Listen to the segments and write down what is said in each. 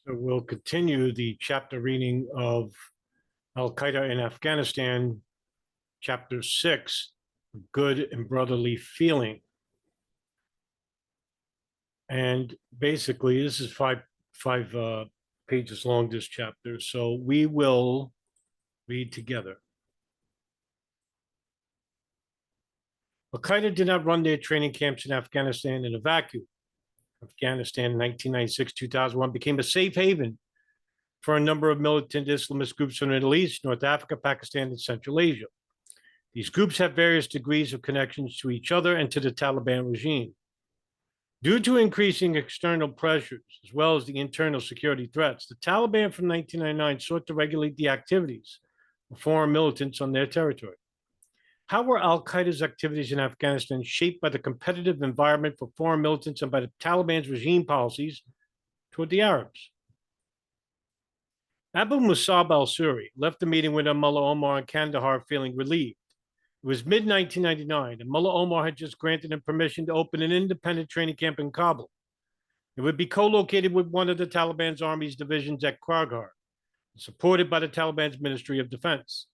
So we'll continue the chapter reading of Al-Qaeda in Afghanistan, chapter 6, Good and Brotherly Feeling. And basically, this is five pages long, this chapter. So we will read together. Al-Qaeda did not run their training camps in Afghanistan in a vacuum. Afghanistan in 1996-2001 became a safe haven for a number of militant Islamist groups from the Middle East, North Africa, Pakistan, and Central Asia. These groups have various degrees of connections to each other and to the Taliban regime. Due to increasing external pressures, as well as the internal security threats, the Taliban from 1999 sought to regulate the activities of foreign militants on their territory. How were al-Qaeda's activities in Afghanistan shaped by the competitive environment for foreign militants and by the Taliban's regime policies toward the Arabs? Abu Musab al-Suri left the meeting with Mullah Omar in Kandahar feeling relieved. It was mid-1999, and Mullah Omar had just granted him permission to open an independent training camp in Kabul. It would be co-located with one of the Taliban's army's divisions at Kargar, supported by the Taliban's Ministry of Defense.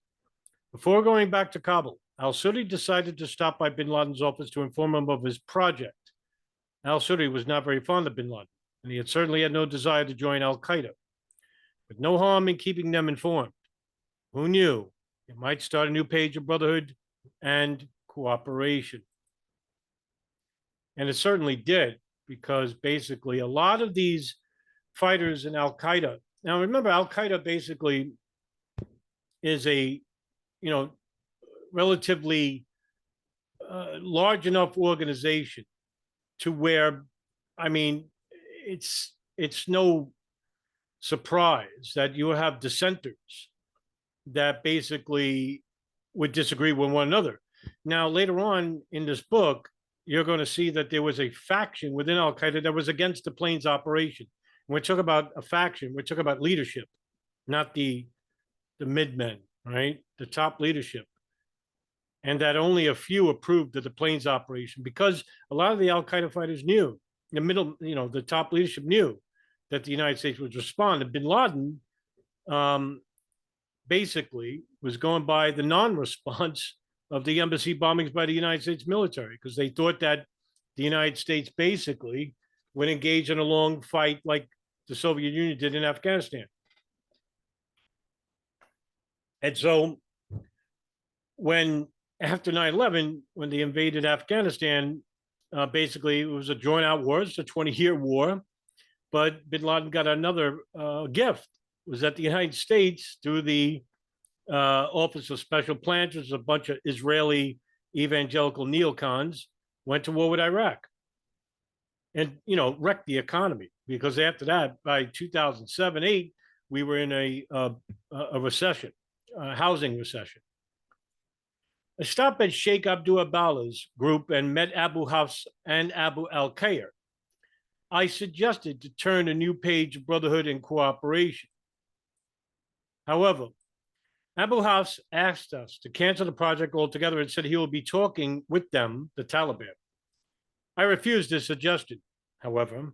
Before going back to Kabul, al-Suri decided to stop by bin Laden's office to inform him of his project. Al-Suri was not very fond of bin Laden, and he had certainly had no desire to join al-Qaeda. But no harm in keeping them informed. Who knew? It might start a new page of brotherhood and cooperation. And it certainly did, because basically a lot of these fighters in al-Qaeda, now remember, al-Qaeda basically is a, relatively large enough organization to where, it's no surprise that you have dissenters that basically would disagree with one another. Now, later on in this book, you're going to see that there was a faction within al-Qaeda that was against the planes operation. When we talk about a faction, we're talking about leadership, not the midmen, right? The top leadership. And that only a few approved of the planes operation, because a lot of the al-Qaeda fighters knew, the top leadership knew that the United States would respond. And bin Laden basically was going by the non-response of the embassy bombings by the United States military, because they thought that the United States basically would engage in a long fight like the Soviet Union did in Afghanistan. And so after 9/11, when they invaded Afghanistan, basically it was a drawn-out war. It's a 20-year war. But bin Laden got another gift, was that the United States, through the Office of Special Plans, which is a bunch of Israeli evangelical neocons, went to war with Iraq and, wrecked the economy. Because after that, by 2007-8, we were in a recession, a housing recession. I stopped at Sheikh Abdul Abdallah's group and met Abu Hafs and Abu al-Khair. I suggested to turn a new page of brotherhood and cooperation. However, Abu Hafs asked us to cancel the project altogether and said he will be talking with them, the Taliban. I refused this suggestion. However,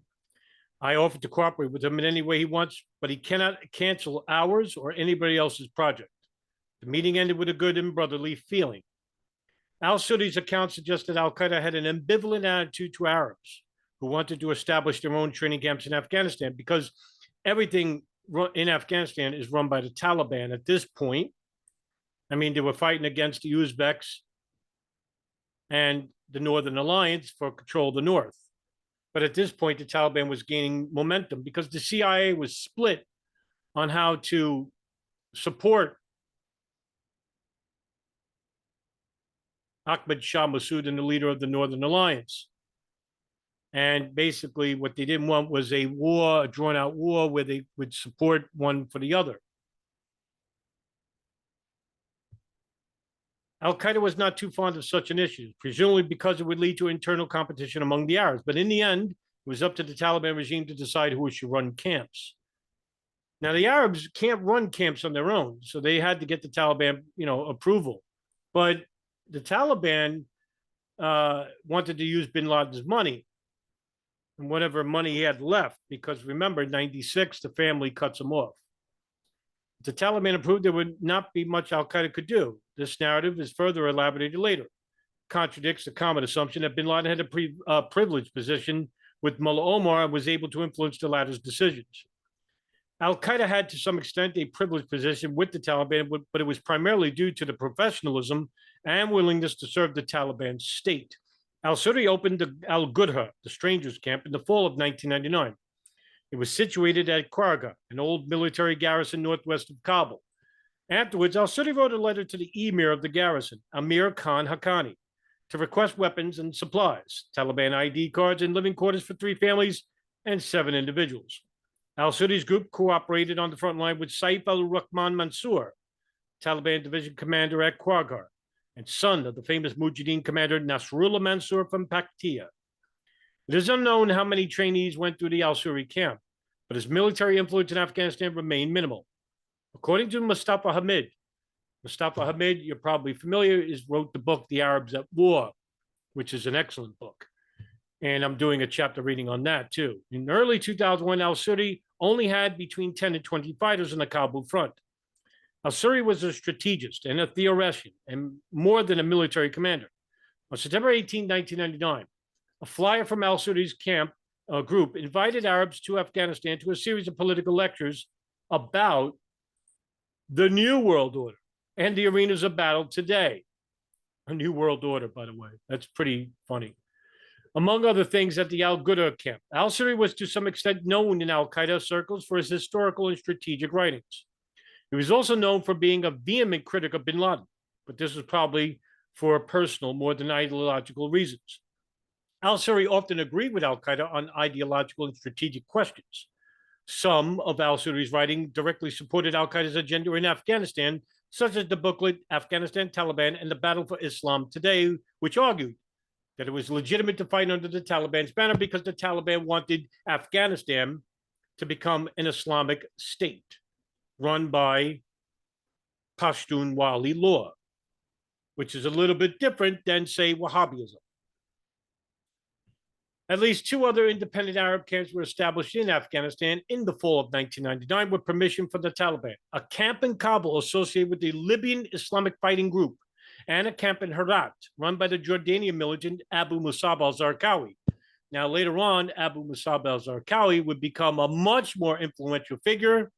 I offered to cooperate with him in any way he wants, but he cannot cancel ours or anybody else's project. The meeting ended with a good and brotherly feeling. Al-Suri's account suggested al-Qaeda had an ambivalent attitude to Arabs who wanted to establish their own training camps in Afghanistan, because everything in Afghanistan is run by the Taliban at this point. They were fighting against the Uzbeks and the Northern Alliance for control of the North. But at this point, the Taliban was gaining momentum because the CIA was split on how to support Ahmad Shah Massoud and the leader of the Northern Alliance. And basically what they didn't want was a war, a drawn-out war, where they would support one for the other. Al-Qaeda was not too fond of such initiatives, presumably because it would lead to internal competition among the Arabs. But in the end, it was up to the Taliban regime to decide who should run camps. Now, the Arabs can't run camps on their own, so they had to get the Taliban, approval. But the Taliban wanted to use bin Laden's money. and whatever money he had left, because remember, 96, the family cuts him off. The Taliban proved there would not be much al-Qaeda could do. This narrative is further elaborated later. Contradicts the common assumption that bin Laden had a privileged position with Mullah Omar and was able to influence the latter's decisions. Al-Qaeda had, to some extent, a privileged position with the Taliban, but it was primarily due to the professionalism and willingness to serve the Taliban state. Al-Suri opened the Al-Ghudha, the strangers' camp, in the fall of 1999. It was situated at Qa'ida, an old military garrison northwest of Kabul. Afterwards, Al-Suri wrote a letter to the emir of the garrison, Amir Khan Haqqani, to request weapons and supplies, Taliban ID cards, and living quarters for 3 families and 7 individuals. Al-Suri's group cooperated on the front line with Saif al-Rahman Mansour, Taliban division commander at Quagar, and son of the famous Mujahideen commander Nasrullah Mansour from Paktia. It is unknown how many trainees went through the Al-Suri camp, but his military influence in Afghanistan remained minimal. According to Mustafa Hamid, you're probably familiar, wrote the book The Arabs at War, which is an excellent book. And I'm doing a chapter reading on that too. In early 2001, Al-Suri only had between 10 and 20 fighters on the Kabul front. Al-Suri was a strategist and a theoretician, and more than a military commander. On September 18, 1999, a flyer from Al-Suri's camp group invited Arabs to Afghanistan to a series of political lectures about the New World Order and the arenas of battle today. A New World Order, by the way. That's pretty funny. Among other things, at the Al-Ghudha camp, Al-Suri was to some extent known in Al-Qaeda circles for his historical and strategic writings. He was also known for being a vehement critic of bin Laden, but this was probably for personal more than ideological reasons. Al-Suri often agreed with Al-Qaeda on ideological and strategic questions. Some of Al-Suri's writing directly supported Al-Qaeda's agenda in Afghanistan, such as the booklet Afghanistan, Taliban, and the Battle for Islam Today, which argued that it was legitimate to fight under the Taliban's banner because the Taliban wanted Afghanistan to become an Islamic state run by Pashtunwali law, which is a little bit different than, say, Wahhabism. At least 2 other independent Arab camps were established in Afghanistan in the fall of 1999 with permission from the Taliban. A camp in Kabul associated with the Libyan Islamic Fighting Group, and a camp in Herat run by the Jordanian militant Abu Musab al-Zarqawi. Now, later on, Abu Musab al-Zarqawi would become a much more influential figure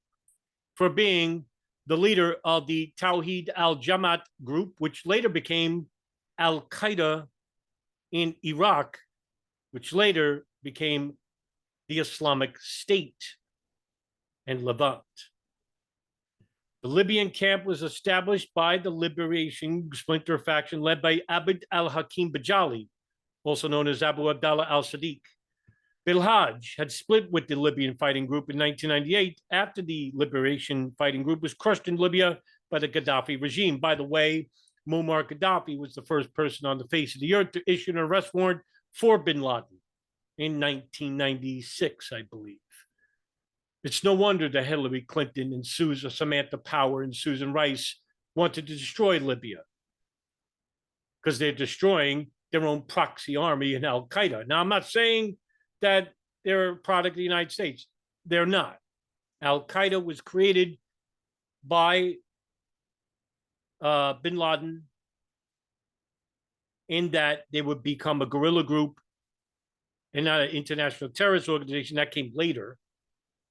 for being the leader of the Tawhid al-Jamaat group, which later became Al-Qaeda in Iraq, which later became the Islamic State in Levant. The Libyan camp was established by the Liberation Splinter faction led by Abd al-Hakim Bajali, also known as Abu Abdallah al-Sadiq. Bilhaj had split with the Libyan fighting group in 1998 after the Liberation Fighting Group was crushed in Libya by the Gaddafi regime. By the way, Muammar Gaddafi was the first person on the face of the earth to issue an arrest warrant for bin Laden in 1996, I believe. It's no wonder that Hillary Clinton and Samantha Power and Susan Rice wanted to destroy Libya, because they're destroying their own proxy army in Al-Qaeda. Now, I'm not saying that they're a product of the United States. They're not. Al-Qaeda was created by bin Laden in that they would become a guerrilla group and not an international terrorist organization. That came later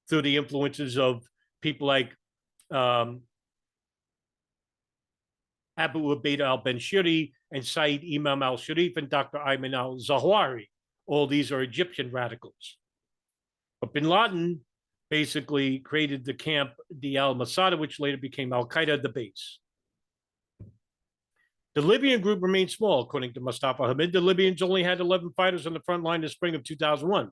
through the influences of people like Abu Ubaidah al-Benshiri and Saeed Imam al-Sharif and Dr. Ayman al-Zawahiri. All these are Egyptian radicals. But bin Laden basically created the camp, the al-Masada, which later became Al-Qaeda, the base. The Libyan group remained small, according to Mustafa Hamid. The Libyans only had 11 fighters on the front line in the spring of 2001.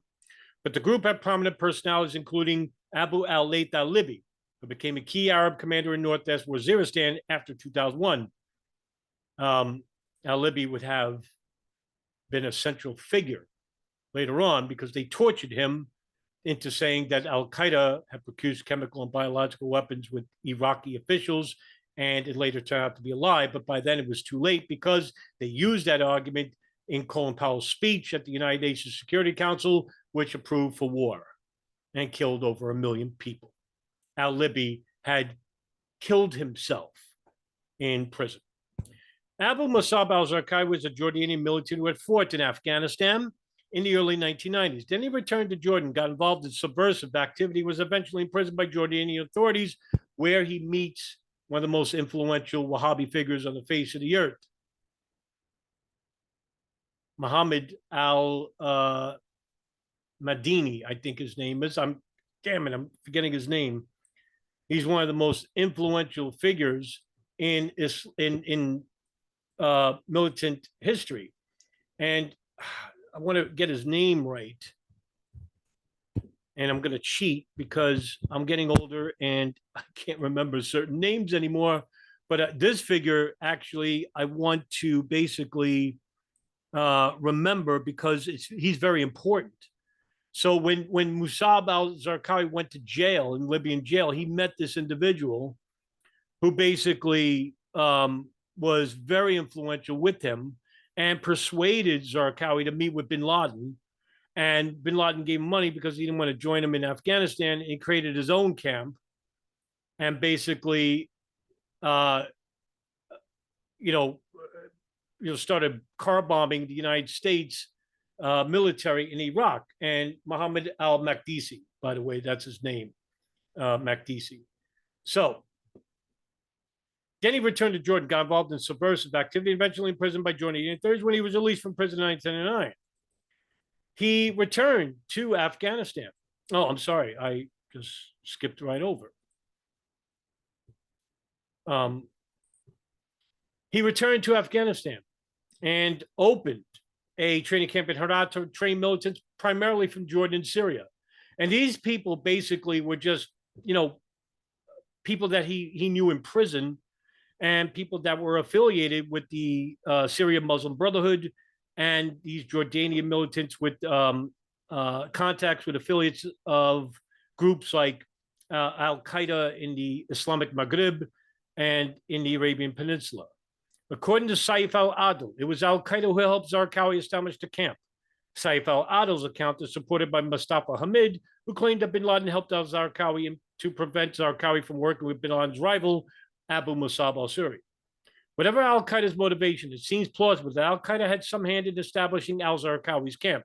But the group had prominent personalities, including Abu al-Layth al-Libi, who became a key Arab commander in northwest Waziristan after 2001. Al-Libi would have been a central figure later on because they tortured him into saying that Al-Qaeda had procured chemical and biological weapons with Iraqi officials, and it later turned out to be a lie. But by then it was too late because they used that argument in Colin Powell's speech at the United Nations Security Council which approved for war and killed over 1 million people. Al-Libi had killed himself in prison. Abu Musab al-Zarqawi was a Jordanian militant who had fought in Afghanistan in the early 1990s. Then he returned to Jordan, got involved in subversive activity, was eventually imprisoned by Jordanian authorities, where he meets one of the most influential Wahhabi figures on the face of the earth, Muhammad al-Madini, I think his name is. I'm forgetting his name. He's one of the most influential figures in militant history. And I want to get his name right. And I'm going to cheat because I'm getting older and I can't remember certain names anymore. But this figure, actually, I want to basically remember because he's very important. So when Musab al-Zarqawi went to jail, in Libyan jail, he met this individual who basically was very influential with him and persuaded Zarqawi to meet with bin Laden. And bin Laden gave him money because he didn't want to join him in Afghanistan. He created his own camp and basically, started car bombing the United States military in Iraq. And Muhammad al-Makdisi, by the way, that's his name, Makdisi. So then he returned to Jordan, got involved in subversive activity, eventually imprisoned by Jordanian authorities. When he was released from prison in 1999, he returned to Afghanistan. Oh, I'm sorry. I just skipped right over. He returned to Afghanistan and opened a training camp in Herat to train militants primarily from Jordan and Syria. And these people basically were just, people that he knew in prison and people that were affiliated with the Syrian Muslim Brotherhood and these Jordanian militants with contacts with affiliates of groups like Al-Qaeda in the Islamic Maghreb and in the Arabian Peninsula. According to Saif al-Adil, it was Al-Qaeda who helped Zarqawi establish the camp. Saif al-Adil's account is supported by Mustafa Hamid, who claimed that bin Laden helped al-Zarqawi to prevent Zarqawi from working with bin Laden's rival, Abu Musab al-Suri. Whatever al-Qaeda's motivation, it seems plausible that al-Qaeda had some hand in establishing al-Zarqawi's camp.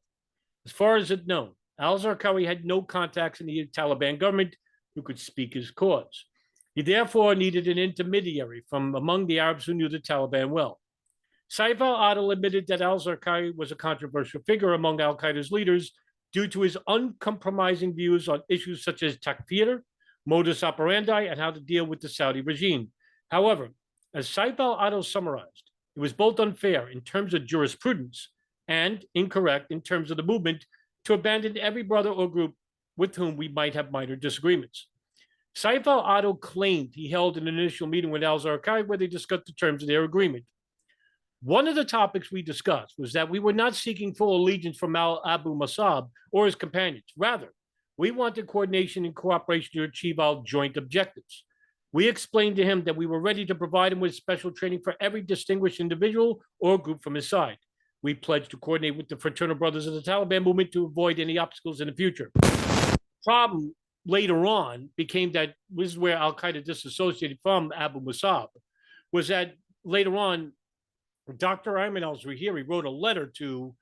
As far as it's known, al-Zarqawi had no contacts in the Taliban government who could speak his cause. He therefore needed an intermediary from among the Arabs who knew the Taliban well. Saif al-Adil admitted that al-Zarqawi was a controversial figure among al-Qaeda's leaders due to his uncompromising views on issues such as takfir, modus operandi, and how to deal with the Saudi regime. However, as Saif al-Adil summarized, it was both unfair in terms of jurisprudence and incorrect in terms of the movement to abandon every brother or group with whom we might have minor disagreements. Saif al-Adil claimed he held an initial meeting with al-Zarqawi where they discussed the terms of their agreement. One of the topics we discussed was that we were not seeking full allegiance from Abu Musab or his companions. Rather, we wanted coordination and cooperation to achieve our joint objectives. We explained to him that we were ready to provide him with special training for every distinguished individual or group from his side. We pledged to coordinate with the fraternal brothers of the Taliban movement to avoid any obstacles in the future. The problem later on became that this is where al-Qaeda disassociated from Abu Musab, was that later on, Dr. Ayman al-Zawahiri wrote a letter to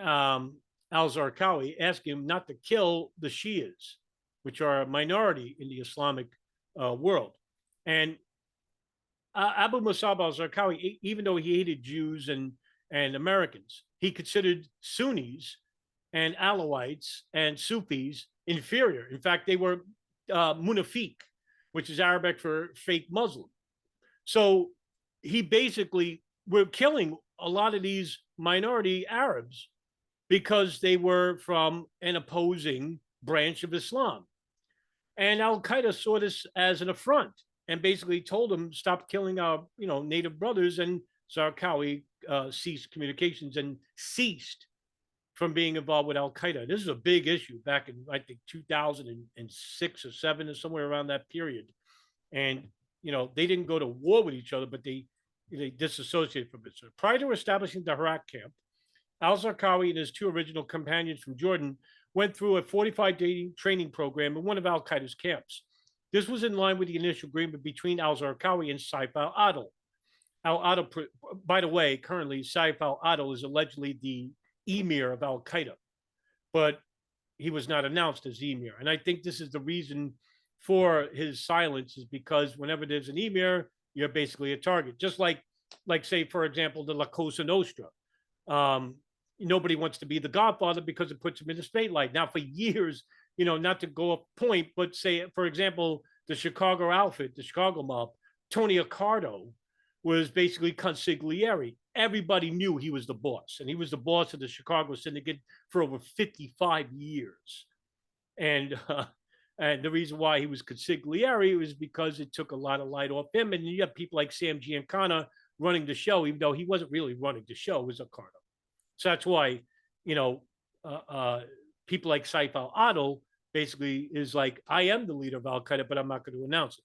al-Zarqawi asking him not to kill the Shias, which are a minority in the Islamic world. And Abu Musab al-Zarqawi, even though he hated Jews and Americans, he considered Sunnis and Alawites and Sufis inferior. In fact, they were munafiq, which is Arabic for fake Muslim. So he basically were killing a lot of these minority Arabs because they were from an opposing branch of Islam. And al-Qaeda saw this as an affront and basically told them, stop killing our native brothers. And Zarqawi ceased communications and ceased from being involved with al-Qaeda. This is a big issue back in, I think, 2006 or 7 or somewhere around that period. And, they didn't go to war with each other, but they disassociated from it. So prior to establishing the Herat camp, al-Zarqawi and his two original companions from Jordan went through a 45-day training program in one of al-Qaeda's camps. This was in line with the initial agreement between al-Zarqawi and Saif al-Adil. Al-Adil, by the way, currently Saif al-Adil is allegedly the emir of al-Qaeda, but he was not announced as emir. And I think this is the reason for his silence, is because whenever there's an emir, you're basically a target. Just like say, for example, the La Cosa Nostra. Nobody wants to be the godfather because it puts him in the spotlight. Now, for years, not to go off point, but say, for example, the Chicago outfit, the Chicago mob, Tony Accardo was basically consigliere. Everybody knew he was the boss, and he was the boss of the Chicago syndicate for over 55 years. And the reason why he was consigliere was because it took a lot of light off him. And you have people like Sam Giancana running the show, even though he wasn't really running the show, it was Accardo. So that's why, people like Saif al-Adil basically is like, I am the leader of al-Qaeda, but I'm not going to announce it.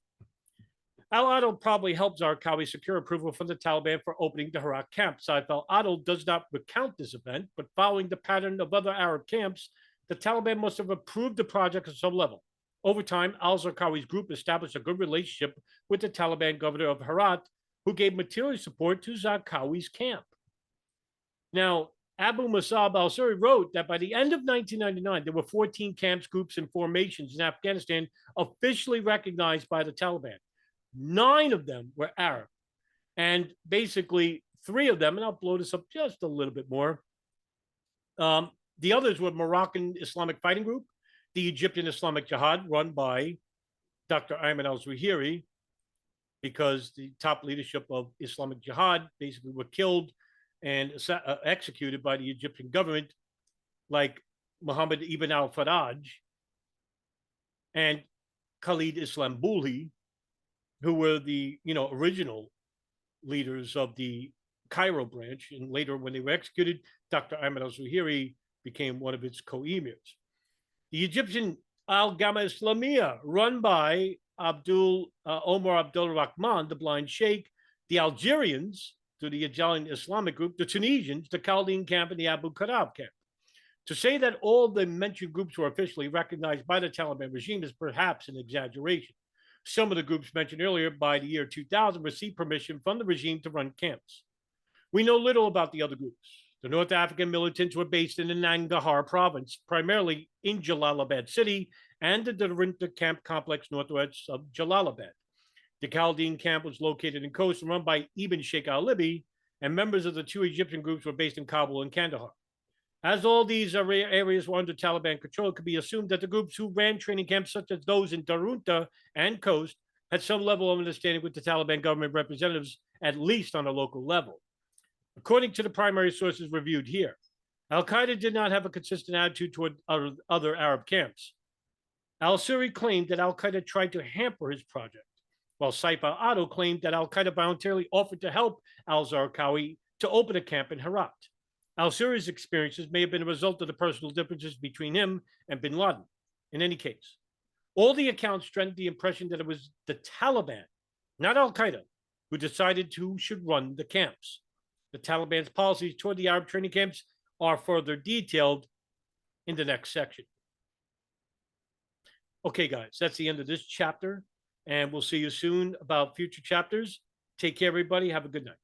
Al-Adil probably helped Zarqawi secure approval from the Taliban for opening the Herat camp. Saif al-Adil does not recount this event, but following the pattern of other Arab camps, the Taliban must have approved the project at some level. Over time, al-Zarqawi's group established a good relationship with the Taliban governor of Herat, who gave material support to Zarqawi's camp. Now, Abu Musab al-Suri wrote that by the end of 1999, there were 14 camps, groups, and formations in Afghanistan officially recognized by the Taliban. 9 of them were Arab. And basically, 3 of them, and I'll blow this up just a little bit more, the others were Moroccan Islamic Fighting Group, the Egyptian Islamic Jihad, run by Dr. Ayman al-Zawahiri, because the top leadership of Islamic Jihad basically were killed and executed by the Egyptian government, like Muhammad ibn al-Faraj and Khalid Islambuli, who were the original leaders of the Cairo branch. And later, when they were executed, Dr. Ayman al-Zawahiri became one of its co-emirs. The Egyptian Al-Gama Islamiyah, run by Omar Abdul Rahman, the blind sheikh, the Algerians, to the Ajalian Islamic group, the Tunisians, the Chaldean camp, and the Abu Qarab camp. To say that all the mentioned groups were officially recognized by the Taliban regime is perhaps an exaggeration. Some of the groups mentioned earlier by the year 2000 received permission from the regime to run camps. We know little about the other groups. The North African militants were based in the Nangarhar province, primarily in Jalalabad city and the Darinta camp complex northwest of Jalalabad. The Chaldean camp was located in Khost and run by Ibn Sheikh al-Libi, and members of the 2 Egyptian groups were based in Kabul and Kandahar. As all these areas were under Taliban control, it could be assumed that the groups who ran training camps, such as those in Darunta and Khost, had some level of understanding with the Taliban government representatives, at least on a local level. According to the primary sources reviewed here, al-Qaeda did not have a consistent attitude toward other Arab camps. Al-Suri claimed that al-Qaeda tried to hamper his project, while Saif al-Adil claimed that al-Qaeda voluntarily offered to help al-Zarqawi to open a camp in Herat. Al-Suri's experiences may have been a result of the personal differences between him and bin Laden. In any case, all the accounts strengthened the impression that it was the Taliban, not al-Qaeda, who decided who should run the camps. The Taliban's policies toward the Arab training camps are further detailed in the next section. Okay, guys, that's the end of this chapter, and we'll see you soon about future chapters. Take care, everybody. Have a good night.